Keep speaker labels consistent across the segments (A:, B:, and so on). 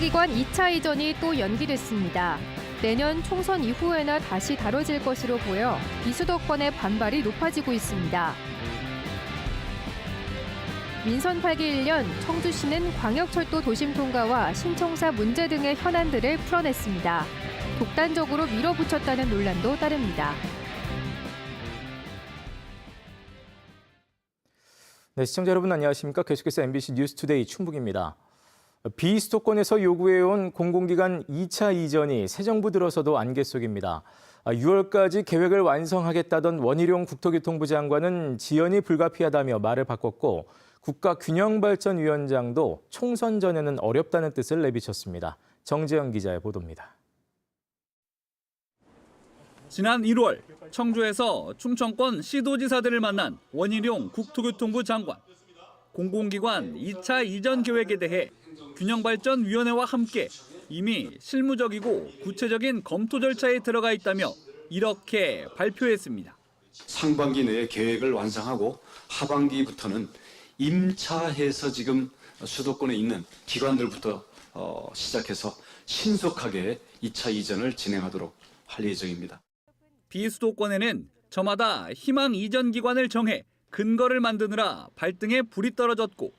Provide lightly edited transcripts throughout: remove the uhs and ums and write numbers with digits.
A: 공공기관 2차 이전이 또 연기됐습니다. 내년 총선 이후에나 다시 다뤄질 것으로 보여 비수도권의 반발이 높아지고 있습니다. 민선 8기 1년 청주시는 광역철도 도심 통과와 신청사 문제 등의 현안들을 풀어냈습니다. 독단적으로 밀어붙였다는 논란도 따릅니다.
B: 네, 시청자 여러분 안녕하십니까? 계속해서 MBC 뉴스투데이 충북입니다. 비수도권에서 요구해온 공공기관 2차 이전이 새 정부 들어서도 안개 속입니다. 6월까지 계획을 완성하겠다던 원희룡 국토교통부 장관은 지연이 불가피하다며 말을 바꿨고 국가균형발전위원장도 총선 전에는 어렵다는 뜻을 내비쳤습니다. 정재영 기자의 보도입니다.
C: 지난 1월 청주에서 충청권 시도지사들을 만난 원희룡 국토교통부 장관. 공공기관 2차 이전 계획에 대해 균형발전위원회와 함께 이미 실무적이고 구체적인 검토 절차에 들어가 있다며 이렇게 발표했습니다.
D: 상반기 내에 계획을 완성하고 하반기부터는 임차해서 지금 수도권에 있는 기관들부터 시작해서 신속하게 2차 이전을 진행하도록 할 예정입니다.
C: 비수도권에는 저마다 희망 이전 기관을 정해 근거를 만드느라 발등에 불이 떨어졌고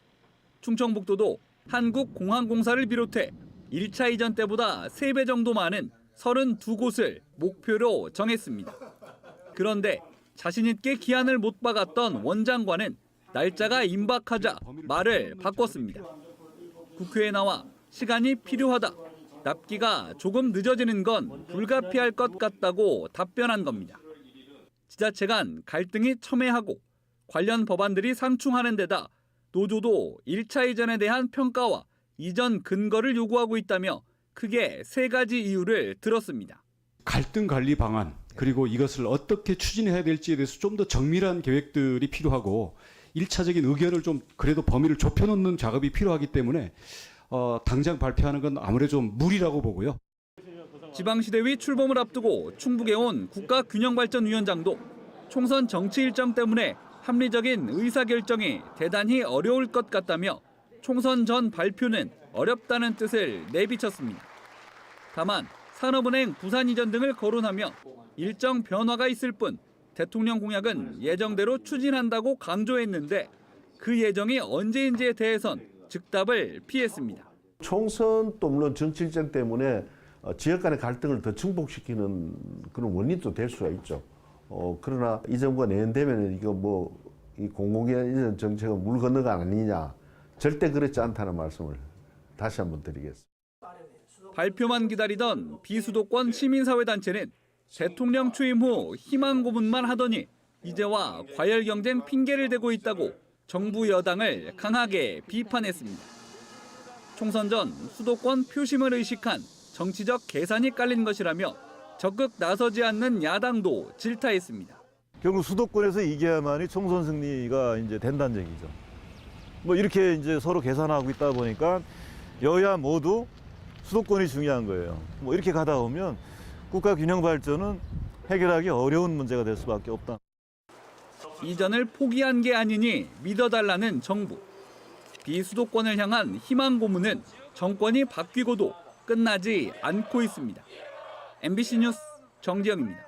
C: 충청북도도 한국공항공사를 비롯해 1차 이전 때보다 3배 정도 많은 32곳을 목표로 정했습니다. 그런데 자신 있게 기한을 못 박았던 원 장관은 날짜가 임박하자 말을 바꿨습니다. 국회에 나와 시간이 필요하다. 납기가 조금 늦어지는 건 불가피할 것 같다고 답변한 겁니다. 지자체 간 갈등이 첨예하고 관련 법안들이 상충하는 데다 노조도 1차 이전에 대한 평가와 이전 근거를 요구하고 있다며 크게 3가지 이유를 들었습니다.
E: 갈등 관리 방안 그리고 이것을 어떻게 추진해야 될지에 대해서 좀 더 정밀한 계획들이 필요하고 1차적인 의견을 좀 그래도 범위를 좁혀놓는 작업이 필요하기 때문에 당장 발표하는 건 아무래도 좀 무리라고 보고요.
C: 지방시대위 출범을 앞두고 충북에 온 국가균형발전위원장도 총선 정치 일정 때문에 합리적인 의사결정이 대단히 어려울 것 같다며 총선 전 발표는 어렵다는 뜻을 내비쳤습니다. 다만 산업은행 부산 이전 등을 거론하며 일정 변화가 있을 뿐 대통령 공약은 예정대로 추진한다고 강조했는데 그 예정이 언제인지에 대해선 즉답을 피했습니다.
F: 총선도 물론 정치 일정 때문에 지역 간의 갈등을 더 증폭시키는 그런 원인도 될 수가 있죠. 그러나 이 정부가 내년 되면 이거 이 공공기관 이전 정책은 물 건너가 아니냐, 절대 그렇지 않다는 말씀을 다시 한번 드리겠습니다.
C: 발표만 기다리던 비수도권 시민사회단체는 대통령 취임 후 희망 고문만 하더니 이제와 과열 경쟁 핑계를 대고 있다고 정부 여당을 강하게 비판했습니다. 총선 전 수도권 표심을 의식한 정치적 계산이 깔린 것이라며 적극 나서지 않는 야당도 질타했습니다.
G: 결국 수도권에서 이겨야만이 총선 승리가 이제 된다는 얘기죠. 이렇게 이제 서로 계산하고 있다 보니까 여야 모두 수도권이 중요한 거예요. 이렇게 가다 보면 국가 균형 발전은 해결하기 어려운 문제가 될 수밖에 없다.
C: 이전을 포기한 게 아니니 믿어달라는 정부. 비수도권을 향한 희망 고문은 정권이 바뀌고도 끝나지 않고 있습니다. MBC 뉴스 정지영입니다.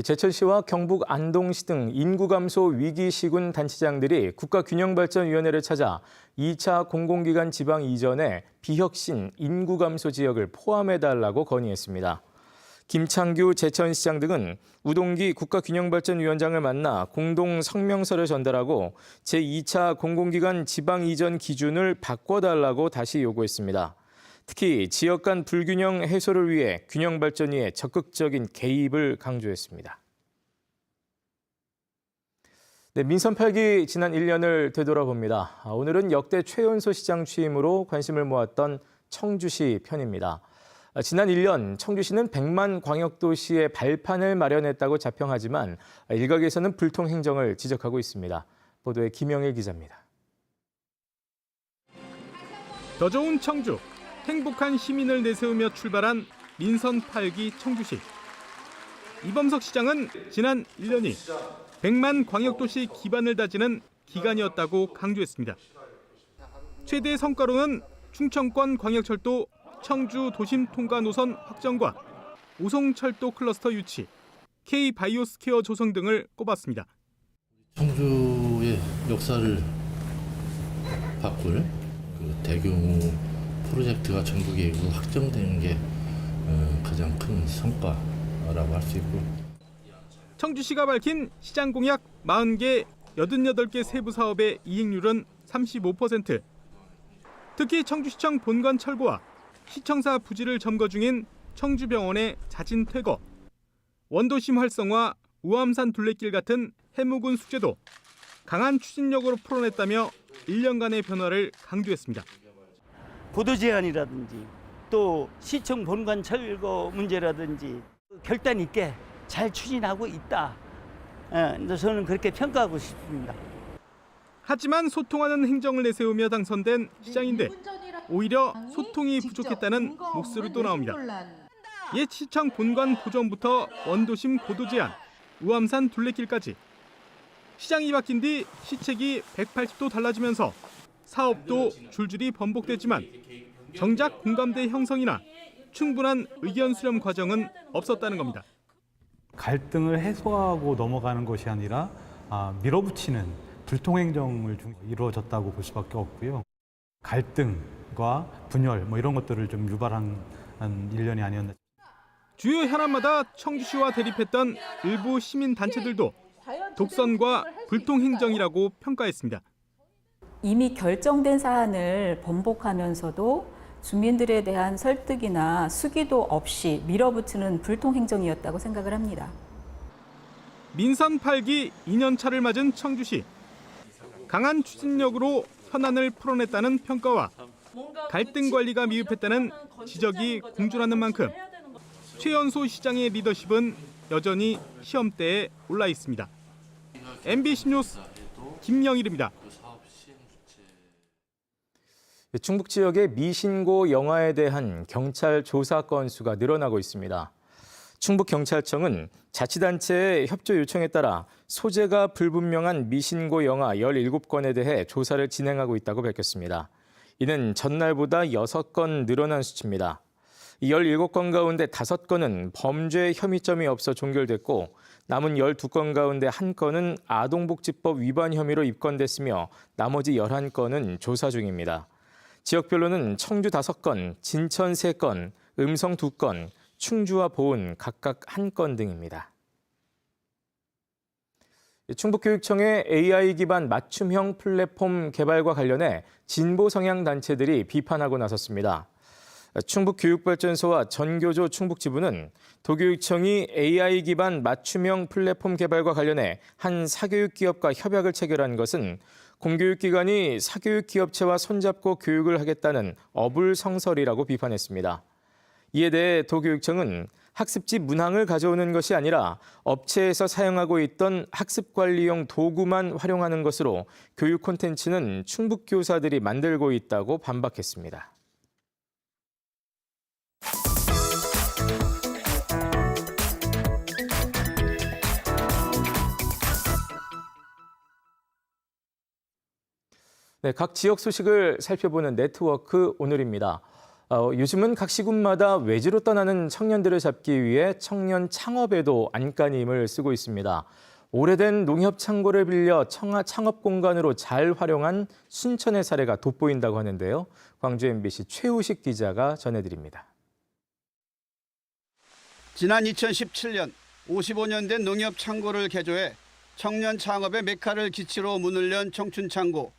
B: 제천시와 경북 안동시 등 인구 감소 위기 시군 단체장들이 국가균형발전위원회를 찾아 2차 공공기관 지방 이전에 비혁신 인구 감소 지역을 포함해달라고 건의했습니다. 김창규 제천시장 등은 우동기 국가균형발전위원장을 만나 공동 성명서를 전달하고 제2차 공공기관 지방 이전 기준을 바꿔달라고 다시 요구했습니다. 특히 지역 간 불균형 해소를 위해 균형발전위의 적극적인 개입을 강조했습니다. 네, 민선 8기 지난 1년을 되돌아봅니다. 오늘은 역대 최연소 시장 취임으로 관심을 모았던 청주시 편입니다. 지난 1년 청주시는 100만 광역도시의 발판을 마련했다고 자평하지만 일각에서는 불통 행정을 지적하고 있습니다. 보도에 김영일 기자입니다.
H: 더 좋은 청주, 행복한 시민을 내세우며 출발한 민선 8기 청주시. 이범석 시장은 지난 1년이 100만 광역도시 기반을 다지는 기간이었다고 강조했습니다. 최대 성과로는 충청권 광역철도 청주 도심 통과 노선 확정과 오송철도 클러스터 유치, K-바이오스퀘어 조성 등을 꼽았습니다.
I: 청주의 역사를 바꿀 대규모 프로젝트가 전국에 확정되는 게 가장 큰 성과라고 할 수 있고,
H: 청주시가 밝힌 시장 공약 40개, 88개 세부 사업의 이행률은 35%. 특히 청주시청 본관 철거와 시청사 부지를 점거 중인 청주병원의 자진 퇴거, 원도심 활성화, 우암산 둘레길 같은 해묵은 숙제도 강한 추진력으로 풀어냈다며 1년간의 변화를 강조했습니다.
J: 보도 제한이라든지 또 시청 본관 철거 문제라든지 결단 있게 잘 추진하고 있다. 저는 그렇게 평가하고 싶습니다.
H: 하지만 소통하는 행정을 내세우며 당선된 시장인데 오히려 소통이 부족했다는 목소리도 나옵니다. 옛 시청 본관 보존부터 원도심 고도 제한, 우암산 둘레길까지 시장이 바뀐 뒤 시책이 180도 달라지면서 사업도 줄줄이 번복됐지만 정작 공감대 형성이나 충분한 의견 수렴 과정은 없었다는 겁니다.
K: 갈등을 해소하고 넘어가는 것이 아니라 밀어붙이는 불통행정을 이루어졌다고 볼 수밖에 없고요. 갈등과 분열 이런 것들을 좀 유발한 1년이 아니었나.
H: 주요 현안마다 청주시와 대립했던 일부 시민단체들도 독선과 불통행정이라고 평가했습니다.
L: 이미 결정된 사안을 번복하면서도 주민들에 대한 설득이나 수기도 없이 밀어붙이는 불통행정이었다고 생각을 합니다.
H: 민선 8기 2년차를 맞은 청주시. 강한 추진력으로 현안을 풀어냈다는 평가와 갈등 관리가 미흡했다는 지적이 공존하는 만큼 최연소 시장의 리더십은 여전히 시험대에 올라 있습니다. MBC 뉴스 김영일입니다.
B: 충북 지역의 미신고 영화에 대한 경찰 조사 건수가 늘어나고 있습니다. 충북경찰청은 자치단체의 협조 요청에 따라 소재가 불분명한 미신고 영화 17건에 대해 조사를 진행하고 있다고 밝혔습니다. 이는 전날보다 6건 늘어난 수치입니다. 17건 가운데 5건은 범죄 혐의점이 없어 종결됐고 남은 12건 가운데 1건은 아동복지법 위반 혐의로 입건됐으며 나머지 11건은 조사 중입니다. 지역별로는 청주 5건, 진천 3건, 음성 2건, 충주와 보은 각각 1건 등입니다. 충북교육청의 AI 기반 맞춤형 플랫폼 개발과 관련해 진보 성향 단체들이 비판하고 나섰습니다. 충북교육발전소와 전교조 충북지부는 도교육청이 AI 기반 맞춤형 플랫폼 개발과 관련해 한 사교육 기업과 협약을 체결한 것은 공교육기관이 사교육 기업체와 손잡고 교육을 하겠다는 어불성설이라고 비판했습니다. 이에 대해 도교육청은 학습지 문항을 가져오는 것이 아니라 업체에서 사용하고 있던 학습관리용 도구만 활용하는 것으로 교육 콘텐츠는 충북교사들이 만들고 있다고 반박했습니다. 네, 각 지역 소식을 살펴보는 네트워크 오늘입니다. 요즘은 각 시군마다 외지로 떠나는 청년들을 잡기 위해 청년 창업에도 안간힘을 쓰고 있습니다. 오래된 농협 창고를 빌려 창업 공간으로 잘 활용한 순천의 사례가 돋보인다고 하는데요. 광주 MBC 최우식 기자가 전해드립니다.
M: 지난 2017년 55년 된 농협 창고를 개조해 청년 창업의 메카를 기치로 문을 연 청춘창고.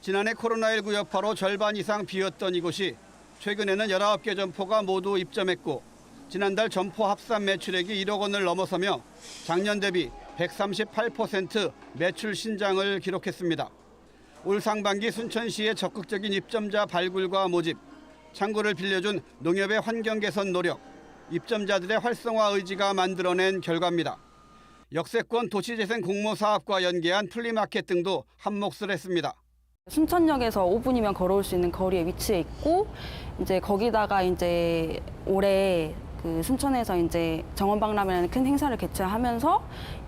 M: 지난해 코로나19 여파로 절반 이상 비었던 이곳이 최근에는 19개 점포가 모두 입점했고 지난달 점포 합산 매출액이 1억 원을 넘어서며 작년 대비 138% 매출 신장을 기록했습니다. 올 상반기 순천시의 적극적인 입점자 발굴과 모집, 창고를 빌려준 농협의 환경 개선 노력, 입점자들의 활성화 의지가 만들어낸 결과입니다. 역세권 도시재생 공모사업과 연계한 플리마켓 등도 한몫을 했습니다.
N: 순천역에서 5분이면 걸어올 수 있는 거리에 위치해 있고 이제 거기다가 이제 올해 그 순천에서 이제 정원박람회라는 큰 행사를 개최하면서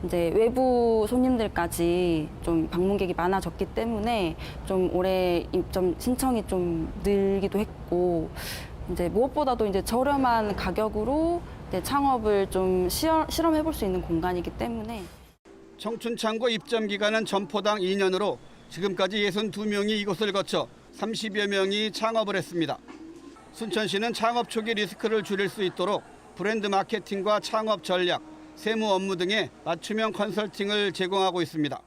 N: 이제 외부 손님들까지 좀 방문객이 많아졌기 때문에 좀 올해 입점 신청이 좀 늘기도 했고, 이제 무엇보다도 이제 저렴한 가격으로 이제 창업을 좀 실험해 볼 수 있는 공간이기 때문에.
M: 청춘창고 입점 기간은 점포당 2년으로 지금까지 62명이 이곳을 거쳐 30여 명이 창업을 했습니다. 순천시는 창업 초기 리스크를 줄일 수 있도록 브랜드 마케팅과 창업 전략, 세무 업무 등의 맞춤형 컨설팅을 제공하고 있습니다.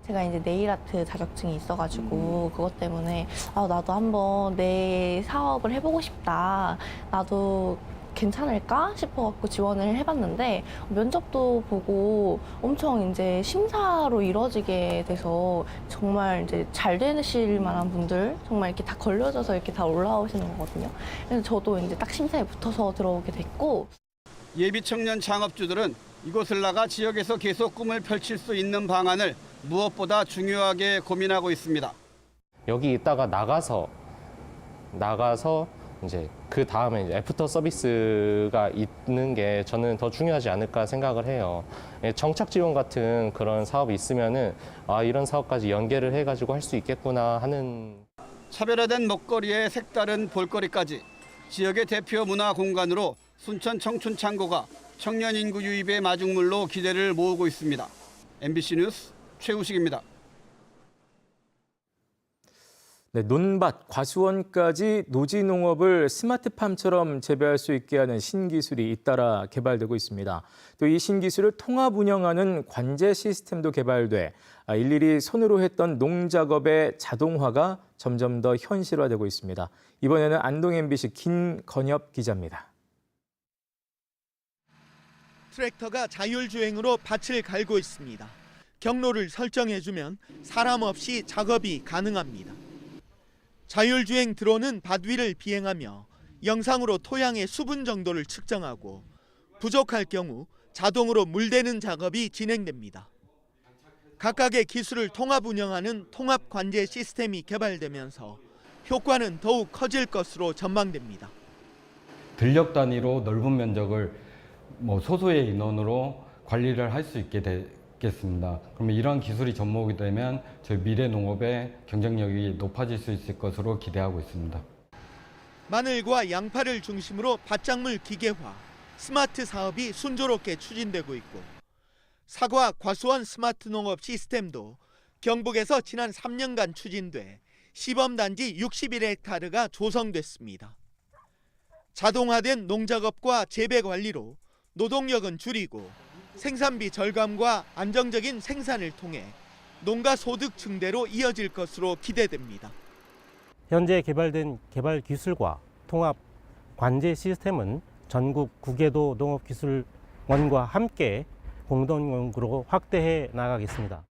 O: 제가 이제 네일 아트 자격증이 있어가지고 그것 때문에 나도 한번 내 사업을 해보고 싶다. 나도 괜찮을까 싶어갖고 지원을 해봤는데 면접도 보고 엄청 이제 심사로 이루어지게 돼서 정말 이제 잘 되실 만한 분들 정말 이렇게 다 걸려져서 이렇게 다 올라오시는 거거든요. 그래서 저도 이제 딱 심사에 붙어서 들어오게 됐고.
M: 예비 청년 창업주들은 이곳을 나가 지역에서 계속 꿈을 펼칠 수 있는 방안을 무엇보다 중요하게 고민하고 있습니다.
P: 여기 있다가 나가서 이제 그 다음에 이제 애프터 서비스가 있는 게 저는 더 중요하지 않을까 생각을 해요. 정착 지원 같은 그런 사업이 있으면은 이런 사업까지 연계를 해가지고 할 수 있겠구나 하는.
M: 차별화된 먹거리에 색다른 볼거리까지 지역의 대표 문화 공간으로 순천 청춘창고가 청년 인구 유입의 마중물로 기대를 모으고 있습니다. MBC 뉴스 최우식입니다.
B: 네, 논밭, 과수원까지 노지농업을 스마트팜처럼 재배할 수 있게 하는 신기술이 잇따라 개발되고 있습니다. 또 이 신기술을 통합 운영하는 관제 시스템도 개발돼 일일이 손으로 했던 농작업의 자동화가 점점 더 현실화되고 있습니다. 이번에는 안동 MBC 김건엽 기자입니다.
Q: 트랙터가 자율주행으로 밭을 갈고 있습니다. 경로를 설정해주면 사람 없이 작업이 가능합니다. 자율주행 드론은 밭 위를 비행하며 영상으로 토양의 수분 정도를 측정하고 부족할 경우 자동으로 물대는 작업이 진행됩니다. 각각의 기술을 통합 운영하는 통합 관제 시스템이 개발되면서 효과는 더욱 커질 것으로 전망됩니다.
R: 들녘 단위로 넓은 면적을 소수의 인원으로 관리를 할 수 있게 되겠습니다. 그러면 이러한 기술이 접목이 되면 저희 미래 농업의 경쟁력이 높아질 수 있을 것으로 기대하고 있습니다.
Q: 마늘과 양파를 중심으로 밭작물 기계화, 스마트 사업이 순조롭게 추진되고 있고, 사과, 과수원 스마트 농업 시스템도 경북에서 지난 3년간 추진돼 시범단지 61헥타르가 조성됐습니다. 자동화된 농작업과 재배 관리로 노동력은 줄이고 생산비 절감과 안정적인 생산을 통해 농가 소득 증대로 이어질 것으로 기대됩니다.
S: 현재 개발된 개발 기술과 통합 관제 시스템은 전국 구계도 농업기술원과 함께 공동 연구로 확대해 나가겠습니다.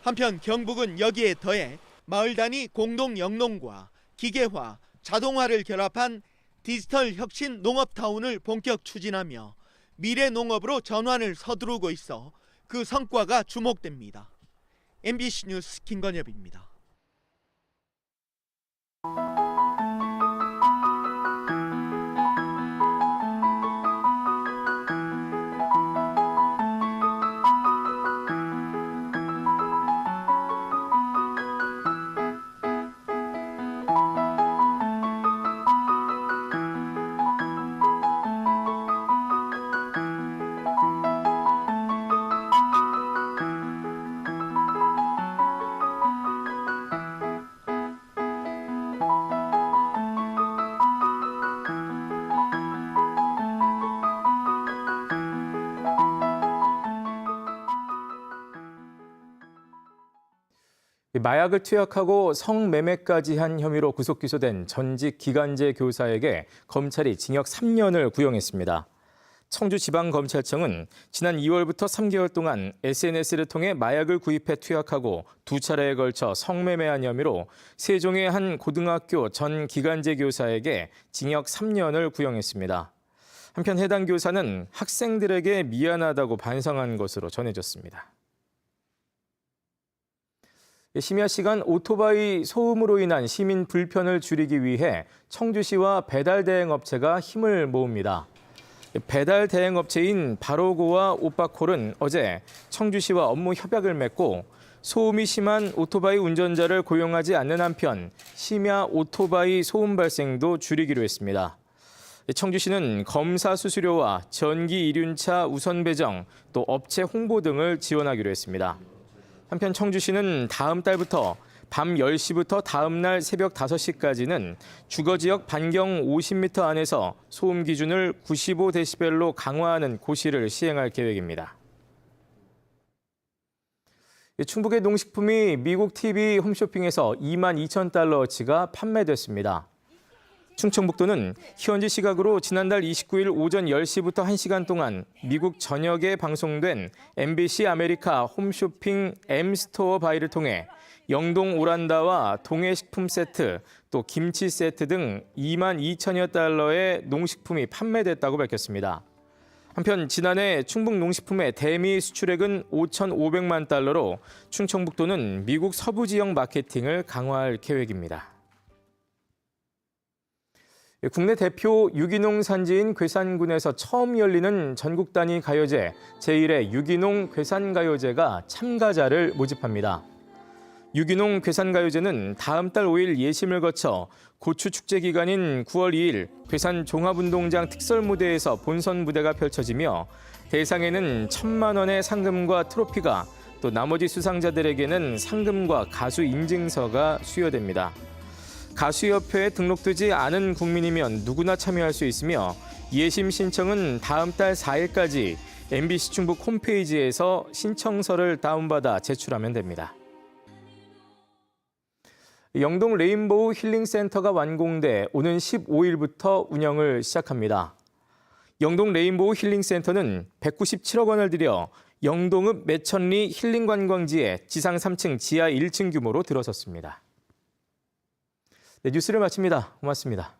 Q: 한편 경북은 여기에 더해 마을 단위 공동 영농과 기계화, 자동화를 결합한 디지털 혁신 농업타운을 본격 추진하며 미래 농업으로 전환을 서두르고 있어 그 성과가 주목됩니다. MBC 뉴스 김건엽입니다.
B: 마약을 투약하고 성매매까지 한 혐의로 구속 기소된 전직 기간제 교사에게 검찰이 징역 3년을 구형했습니다. 청주지방검찰청은 지난 2월부터 3개월 동안 SNS를 통해 마약을 구입해 투약하고 2차례에 걸쳐 성매매한 혐의로 세종의 한 고등학교 전 기간제 교사에게 징역 3년을 구형했습니다. 한편 해당 교사는 학생들에게 미안하다고 반성한 것으로 전해졌습니다. 심야 시간 오토바이 소음으로 인한 시민 불편을 줄이기 위해 청주시와 배달 대행 업체가 힘을 모읍니다. 배달 대행업체인 바로고와 오빠콜은 어제 청주시와 업무 협약을 맺고 소음이 심한 오토바이 운전자를 고용하지 않는 한편 심야 오토바이 소음 발생도 줄이기로 했습니다. 청주시는 검사 수수료와 전기 이륜차 우선 배정, 또 업체 홍보 등을 지원하기로 했습니다. 한편 청주시는 다음 달부터 밤 10시부터 다음 날 새벽 5시까지는 주거지역 반경 50m 안에서 소음 기준을 95데시벨로 강화하는 고시를 시행할 계획입니다. 충북의 농식품이 미국 TV 홈쇼핑에서 22,000달러어치가 판매됐습니다. 충청북도는 현지 시각으로 지난달 29일 오전 10시부터 1시간 동안 미국 전역에 방송된 MBC 아메리카 홈쇼핑 M스토어 바이를 통해 영동 오란다와 동해식품 세트, 또 김치 세트 등 22,000여 달러의 농식품이 판매됐다고 밝혔습니다. 한편 지난해 충북 농식품의 대미 수출액은 5,500만 달러로 충청북도는 미국 서부 지역 마케팅을 강화할 계획입니다. 국내 대표 유기농 산지인 괴산군에서 처음 열리는 전국 단위 가요제 제1회 유기농 괴산가요제가 참가자를 모집합니다. 유기농 괴산가요제는 다음 달 5일 예심을 거쳐 고추 축제 기간인 9월 2일 괴산 종합운동장 특설무대에서 본선 무대가 펼쳐지며 대상에는 1,000만 원의 상금과 트로피가, 또 나머지 수상자들에게는 상금과 가수 인증서가 수여됩니다. 가수협회에 등록되지 않은 국민이면 누구나 참여할 수 있으며 예심 신청은 다음 달 4일까지 MBC 충북 홈페이지에서 신청서를 다운받아 제출하면 됩니다. 영동 레인보우 힐링센터가 완공돼 오는 15일부터 운영을 시작합니다. 영동 레인보우 힐링센터는 197억 원을 들여 영동읍 매천리 힐링관광지에 지상 3층 지하 1층 규모로 들어섰습니다. 네, 뉴스를 마칩니다. 고맙습니다.